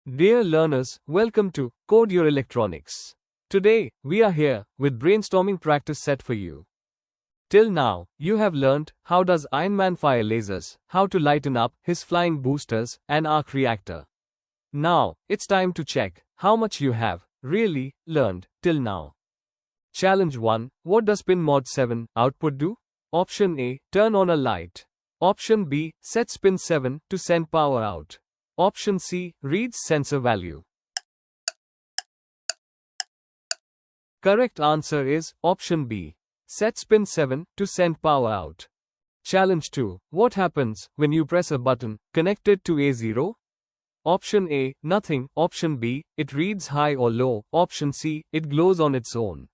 Dear learners, welcome to Code Your Electronics. Today, we are here with brainstorming practice set for you. Till now, you have learned how does Ironman fire lasers, how to lighten up his flying boosters and arc reactor. Now, it's time to check how much you have really learned till now. Challenge 1. What does pinMode 7 output do? Option A. Turn on a light. Option B. Sets pin 7 to send power out. Option C. Reads sensor value. Correct answer is Option B. Sets pin 7 to send power out. Challenge 2. What happens when you press a button connected to A0? Option A. Nothing. Option B. It reads high or low. Option C. It glows on its own.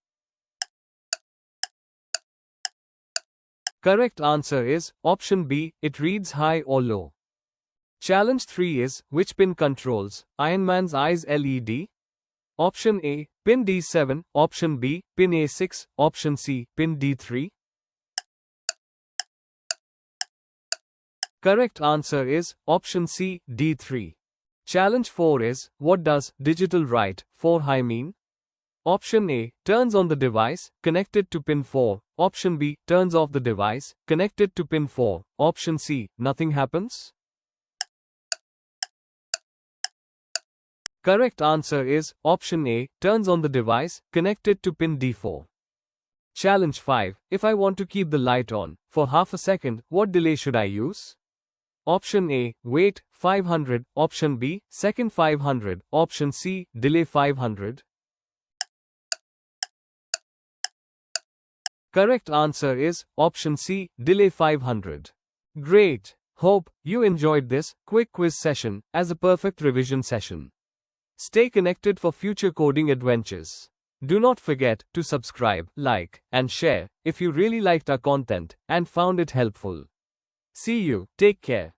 Correct answer is Option B. It reads high or low. Challenge 3 is, which pin controls Ironman's eyes LED? Option A. Pin D7. Option B. Pin A6. Option C. Pin D3. Correct answer is Option C. D3. Challenge 4 is, what does digitalWrite 4 high mean? Option A. Turns on the device connected to pin 4. Option B. Turns off the device connected to pin 4. Option C. Nothing happens. Correct answer is Option A. Turns on the device connected to pin D4. Challenge 5. If I want to keep the light on for half a second, what delay should I use? Option A. Wait 500. Option B. Second 500. Option C. Delay 500. Correct answer is Option C. Delay 500. Great! Hope you enjoyed this quick quiz session as a perfect revision session. Stay connected for future coding adventures. Do not forget to subscribe, like, and share if you really liked our content and found it helpful. See you, take care.